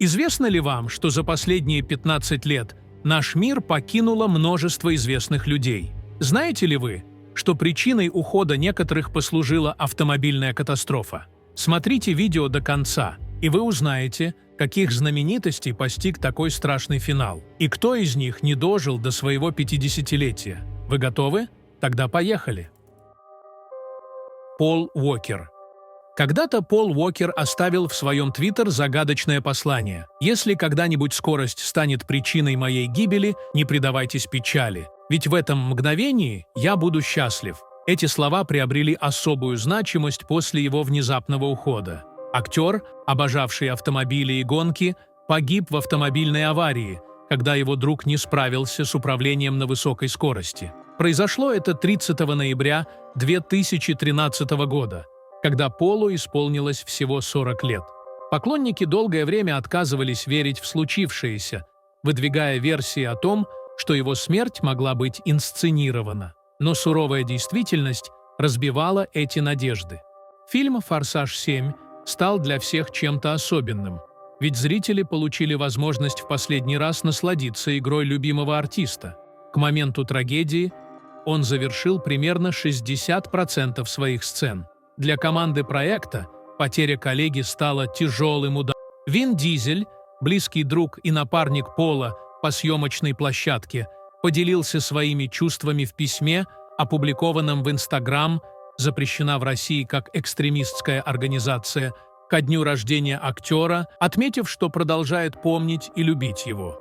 Известно ли вам, что за последние 15 лет наш мир покинуло множество известных людей? Знаете ли вы, что причиной ухода некоторых послужила автомобильная катастрофа? Смотрите видео до конца, и вы узнаете, каких знаменитостей постиг такой страшный финал, и кто из них не дожил до своего 50-летия. Вы готовы? Тогда поехали. Пол Уокер. Когда-то Пол Уокер оставил в своем твиттер загадочное послание: «Если когда-нибудь скорость станет причиной моей гибели, не предавайтесь печали, ведь в этом мгновении я буду счастлив». Эти слова приобрели особую значимость после его внезапного ухода. Актер, обожавший автомобили и гонки, погиб в автомобильной аварии, когда его друг не справился с управлением на высокой скорости. Произошло это 30 ноября 2013 года, когда Полу исполнилось всего 40 лет. Поклонники долгое время отказывались верить в случившееся, выдвигая версии о том, что его смерть могла быть инсценирована. Но суровая действительность разбивала эти надежды. Фильм «Форсаж 7» стал для всех чем-то особенным, ведь зрители получили возможность в последний раз насладиться игрой любимого артиста. К моменту трагедии он завершил примерно 60% своих сцен. Для команды проекта потеря коллеги стала тяжелым ударом. Вин Дизель, близкий друг и напарник Пола по съемочной площадке, поделился своими чувствами в письме, опубликованном в Instagram, запрещена в России как экстремистская организация, ко дню рождения актера, отметив, что продолжает помнить и любить его.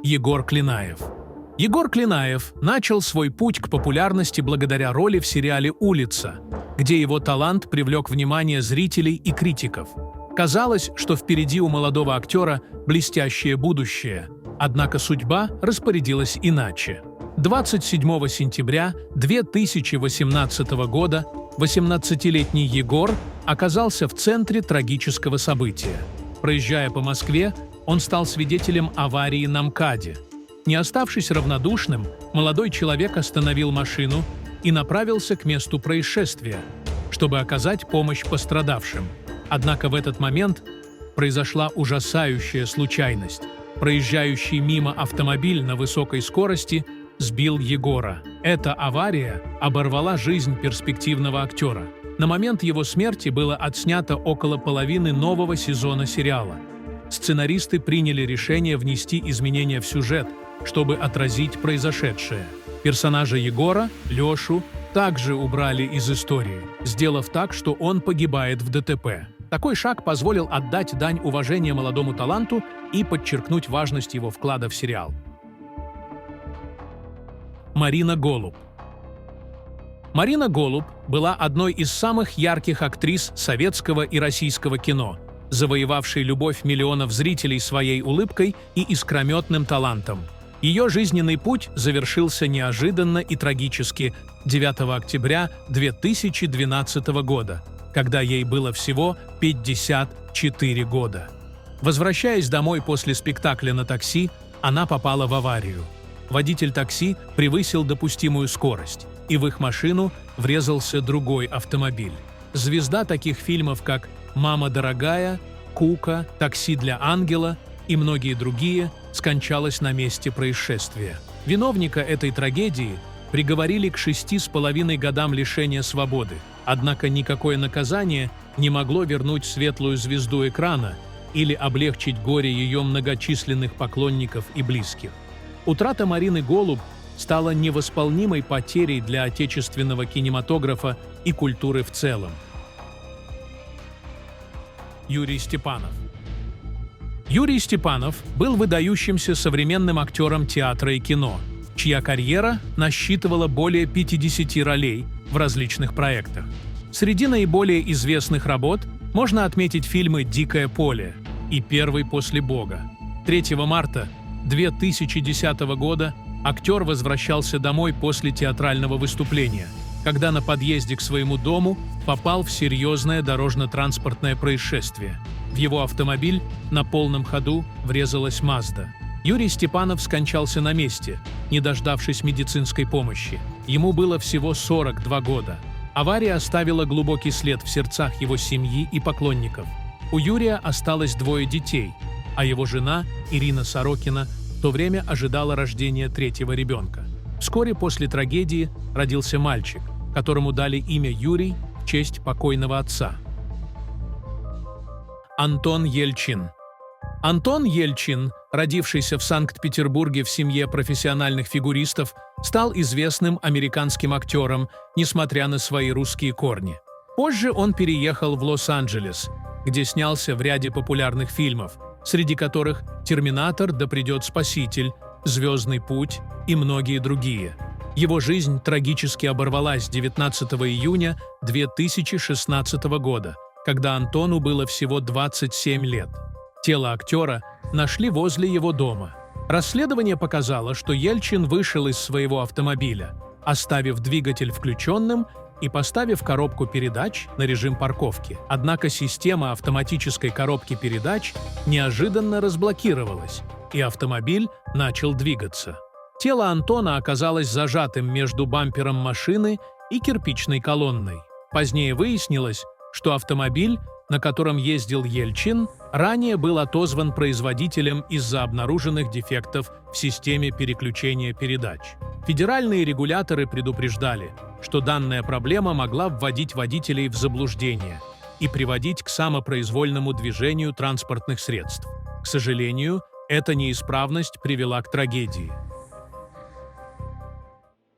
Егор Клинаев. Егор Клинаев начал свой путь к популярности благодаря роли в сериале «Улица», где его талант привлек внимание зрителей и критиков. Казалось, что впереди у молодого актера блестящее будущее, однако судьба распорядилась иначе. 27 сентября 2018 года 18-летний Егор оказался в центре трагического события. Проезжая по Москве, он стал свидетелем аварии на МКАДе. Не оставшись равнодушным, молодой человек остановил машину и направился к месту происшествия, чтобы оказать помощь пострадавшим. Однако в этот момент произошла ужасающая случайность. Проезжающий мимо автомобиль на высокой скорости сбил Егора. Эта авария оборвала жизнь перспективного актера. На момент его смерти было отснято около половины нового сезона сериала. Сценаристы приняли решение внести изменения в сюжет, чтобы отразить произошедшее. Персонажа Егора, Лешу, также убрали из истории, сделав так, что он погибает в ДТП. Такой шаг позволил отдать дань уважения молодому таланту и подчеркнуть важность его вклада в сериал. Марина Голуб. Марина Голуб была одной из самых ярких актрис советского и российского кино, завоевавшей любовь миллионов зрителей своей улыбкой и искрометным талантом. Ее жизненный путь завершился неожиданно и трагически 9 октября 2012 года, когда ей было всего 54 года. Возвращаясь домой после спектакля на такси, она попала в аварию. Водитель такси превысил допустимую скорость, и в их машину врезался другой автомобиль. Звезда таких фильмов, как «Мама дорогая», «Кука», «Такси для ангела» и многие другие, скончалась на месте происшествия. Виновника этой трагедии приговорили к 6,5 годам лишения свободы, однако никакое наказание не могло вернуть светлую звезду экрана или облегчить горе ее многочисленных поклонников и близких. Утрата Марины Голуб стала невосполнимой потерей для отечественного кинематографа и культуры в целом. Юрий Степанов. Юрий Степанов был выдающимся современным актером театра и кино, чья карьера насчитывала более 50 ролей в различных проектах. Среди наиболее известных работ можно отметить фильмы «Дикое поле» и «Первый после Бога». 3 марта 2010 года актер возвращался домой после театрального выступления, когда на подъезде к своему дому попал в серьезное дорожно-транспортное происшествие. В его автомобиль на полном ходу врезалась Мазда. Юрий Степанов скончался на месте, не дождавшись медицинской помощи. Ему было всего 42 года. Авария оставила глубокий след в сердцах его семьи и поклонников. У Юрия осталось 2 детей, а его жена, Ирина Сорокина, в то время ожидала рождения 3-го ребенка. Вскоре после трагедии родился мальчик, которому дали имя Юрий в честь покойного отца. Антон Ельчин. Антон Ельчин, родившийся в Санкт-Петербурге в семье профессиональных фигуристов, стал известным американским актером, несмотря на свои русские корни. Позже он переехал в Лос-Анджелес, где снялся в ряде популярных фильмов, среди которых «Терминатор», «Да придет Спаситель», «Звездный путь» и многие другие. Его жизнь трагически оборвалась 19 июня 2016 года, когда Антону было всего 27 лет. Тело актера нашли возле его дома. Расследование показало, что Ельчин вышел из своего автомобиля, оставив двигатель включенным и поставив коробку передач на режим парковки. Однако система автоматической коробки передач неожиданно разблокировалась, и автомобиль начал двигаться. Тело Антона оказалось зажатым между бампером машины и кирпичной колонной. Позднее выяснилось, что автомобиль, на котором ездил Ельчин, ранее был отозван производителем из-за обнаруженных дефектов в системе переключения передач. Федеральные регуляторы предупреждали, что данная проблема могла вводить водителей в заблуждение и приводить к самопроизвольному движению транспортных средств. К сожалению, эта неисправность привела к трагедии.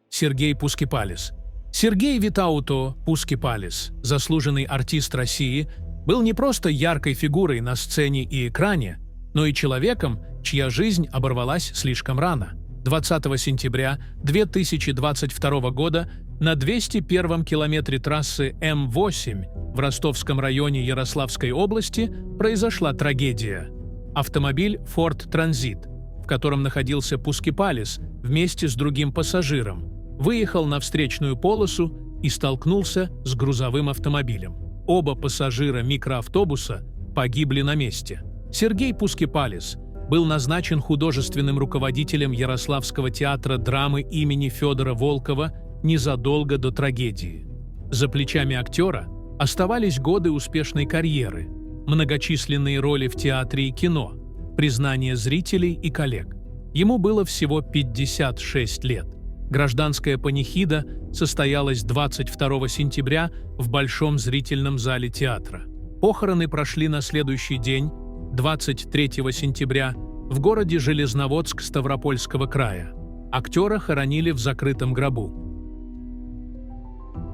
Сергей Пускипалис. Сергей Витауто Пускипалис, заслуженный артист России, был не просто яркой фигурой на сцене и экране, но и человеком, чья жизнь оборвалась слишком рано. 20 сентября 2022 года на 201-м километре трассы М8 в Ростовском районе Ярославской области произошла трагедия. Автомобиль Ford Transit, в котором находился Пускипалис вместе с другим пассажиром, выехал на встречную полосу и столкнулся с грузовым автомобилем. Оба пассажира микроавтобуса погибли на месте. Сергей Пускипалис был назначен художественным руководителем Ярославского театра драмы имени Федора Волкова незадолго до трагедии. За плечами актера оставались годы успешной карьеры, многочисленные роли в театре и кино, признание зрителей и коллег. Ему было всего 56 лет. Гражданская панихида состоялась 22 сентября в Большом зрительном зале театра. Похороны прошли на следующий день, 23 сентября, в городе Железноводск Ставропольского края. Актера хоронили в закрытом гробу.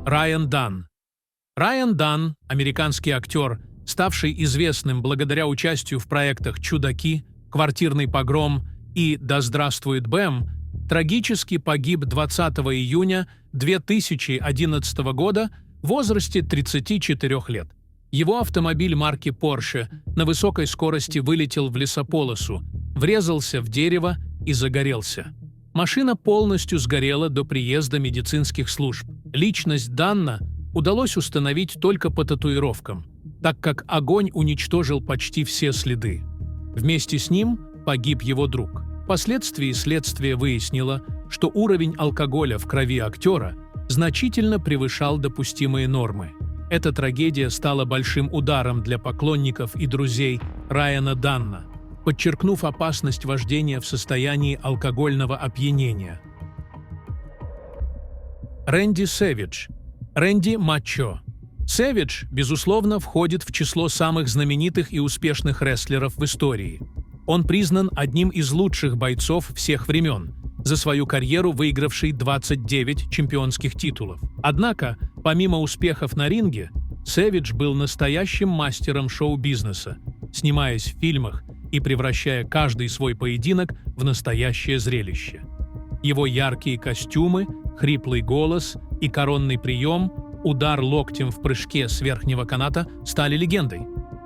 Райан Дан. Райан Дан, американский актер, ставший известным благодаря участию в проектах «Чудаки», «Квартирный погром» и «Да здравствует Бэм», трагически погиб 20 июня 2011 года в возрасте 34 лет. Его автомобиль марки Porsche на высокой скорости вылетел в лесополосу, врезался в дерево и загорелся. Машина полностью сгорела до приезда медицинских служб. Личность Данна удалось установить только по татуировкам, так как огонь уничтожил почти все следы. Вместе с ним погиб его друг. Впоследствии следствие выяснило, что уровень алкоголя в крови актера значительно превышал допустимые нормы. Эта трагедия стала большим ударом для поклонников и друзей Райана Данна, подчеркнув опасность вождения в состоянии алкогольного опьянения. Рэнди Сэвидж. Рэнди Мачо. Сэвидж, безусловно, входит в число самых знаменитых и успешных рестлеров в истории. Он признан одним из лучших бойцов всех времен, за свою карьеру выигравший 29 чемпионских титулов. Однако, помимо успехов на ринге, Сэвидж был настоящим мастером шоу-бизнеса, снимаясь в фильмах и превращая каждый свой поединок в настоящее зрелище. Его яркие костюмы, хриплый голос и коронный прием, удар локтем в прыжке с верхнего каната стали легендой.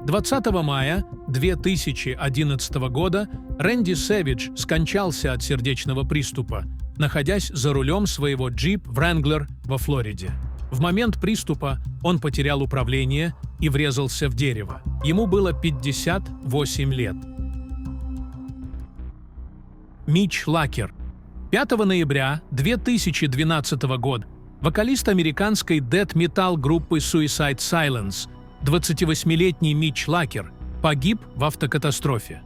20 мая 2011 года Рэнди Сэвидж скончался от сердечного приступа, находясь за рулем своего Jeep Wrangler во Флориде. В момент приступа он потерял управление и врезался в дерево. Ему было 58 лет. Митч Лакер. 5 ноября 2012 года вокалист американской дэт-метал группы Suicide Silence 28-летний Митч Лакер, погиб в автокатастрофе.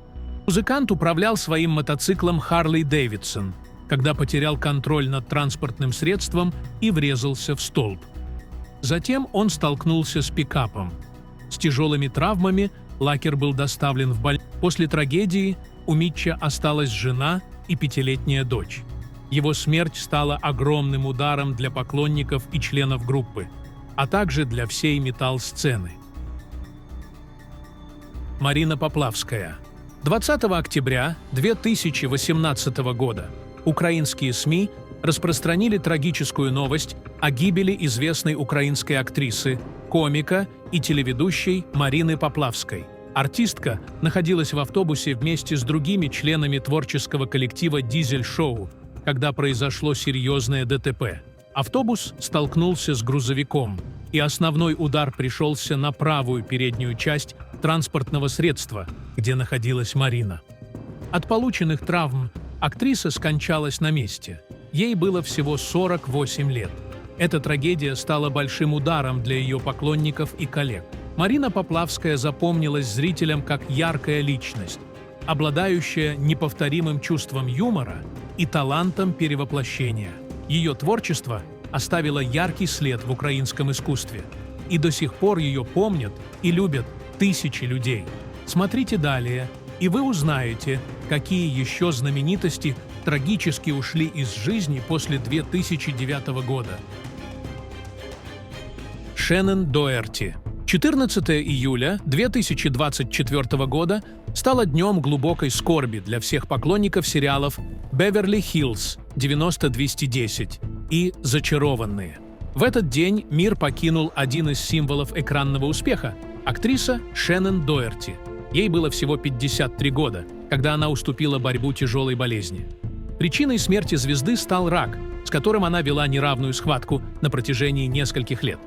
Музыкант управлял своим мотоциклом Harley Davidson, когда потерял контроль над транспортным средством и врезался в столб. Затем он столкнулся с пикапом. С тяжелыми травмами Лакер был доставлен в больницу. После трагедии у Митча осталась жена и 5-летняя дочь. Его смерть стала огромным ударом для поклонников и членов группы, а также для всей метал-сцены. Марина Поплавская. 20 октября 2018 года украинские СМИ распространили трагическую новость о гибели известной украинской актрисы, комика и телеведущей Марины Поплавской. Артистка находилась в автобусе вместе с другими членами творческого коллектива «Дизель-шоу», когда произошло серьезное ДТП. Автобус столкнулся с грузовиком, и основной удар пришелся на правую переднюю часть транспортного средства, где находилась Марина. От полученных травм актриса скончалась на месте. Ей было всего 48 лет. Эта трагедия стала большим ударом для ее поклонников и коллег. Марина Поплавская запомнилась зрителям как яркая личность, обладающая неповторимым чувством юмора и талантом перевоплощения. Ее творчество оставило яркий след в украинском искусстве, и до сих пор ее помнят и любят тысячи людей. Смотрите далее, и вы узнаете, какие еще знаменитости трагически ушли из жизни после 2009 года. Шеннон Доерти. 14 июля 2024 года стало днем глубокой скорби для всех поклонников сериалов «Беверли-Хиллз 90210» и «Зачарованные». В этот день мир покинул один из символов экранного успеха – актриса Шеннон Доерти. Ей было всего 53 года, когда она уступила борьбу тяжелой болезни. Причиной смерти звезды стал рак, с которым она вела неравную схватку на протяжении нескольких лет.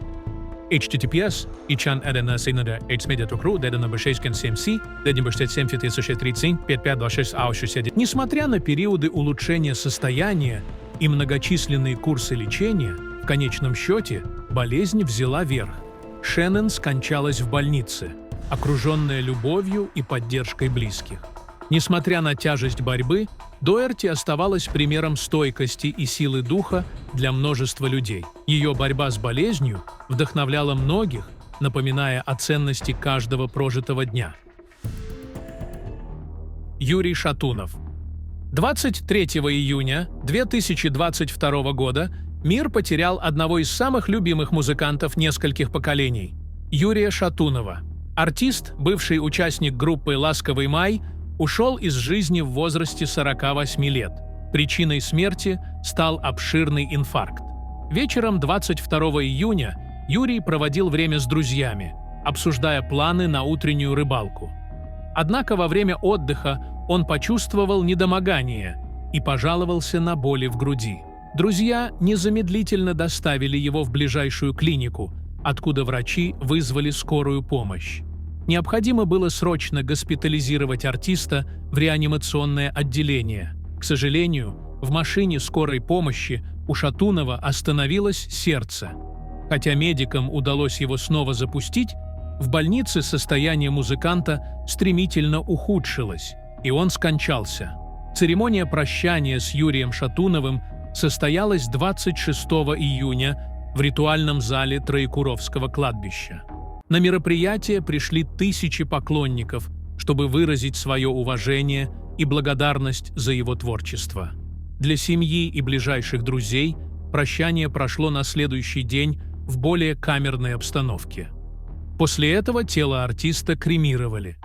HTTPS Ичан Эдена Сейнада Эйчмедиатрукру Дедена Бешейскен 7C Деднебештет 74630 5526 А60. Несмотря на периоды улучшения состояния и многочисленные курсы лечения, в конечном счете болезнь взяла верх. Шеннон скончалась в больнице, окруженная любовью и поддержкой близких. Несмотря на тяжесть борьбы, Доерти оставалась примером стойкости и силы духа для множества людей. Ее борьба с болезнью вдохновляла многих, напоминая о ценности каждого прожитого дня. Юрий Шатунов. 23 июня 2022 года мир потерял одного из самых любимых музыкантов нескольких поколений – Юрия Шатунова. Артист, бывший участник группы «Ласковый май», ушел из жизни в возрасте 48 лет. Причиной смерти стал обширный инфаркт. Вечером 22 июня Юрий проводил время с друзьями, обсуждая планы на утреннюю рыбалку. Однако во время отдыха он почувствовал недомогание и пожаловался на боли в груди. Друзья незамедлительно доставили его в ближайшую клинику, откуда врачи вызвали скорую помощь. Необходимо было срочно госпитализировать артиста в реанимационное отделение. К сожалению, в машине скорой помощи у Шатунова остановилось сердце. Хотя медикам удалось его снова запустить, в больнице состояние музыканта стремительно ухудшилось, и он скончался. Церемония прощания с Юрием Шатуновым состоялась 26 июня в ритуальном зале Троекуровского кладбища. На мероприятие пришли тысячи поклонников, чтобы выразить свое уважение и благодарность за его творчество. Для семьи и ближайших друзей прощание прошло на следующий день в более камерной обстановке. После этого тело артиста кремировали.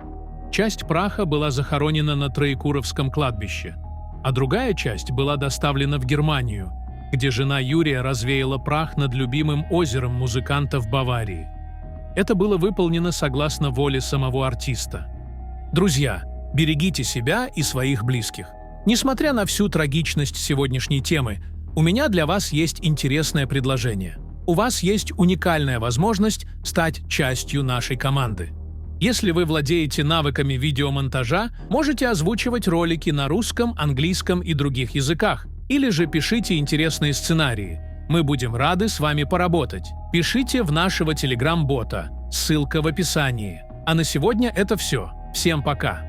Часть праха была захоронена на Троекуровском кладбище, а другая часть была доставлена в Германию, где жена Юрия развеяла прах над любимым озером музыканта в Баварии. Это было выполнено согласно воле самого артиста. Друзья, берегите себя и своих близких. Несмотря на всю трагичность сегодняшней темы, у меня для вас есть интересное предложение. У вас есть уникальная возможность стать частью нашей команды. Если вы владеете навыками видеомонтажа, можете озвучивать ролики на русском, английском и других языках, или же пишите интересные сценарии. Мы будем рады с вами поработать. Пишите в нашего телеграм-бота. ссылка в описании. А на сегодня это все. Всем пока!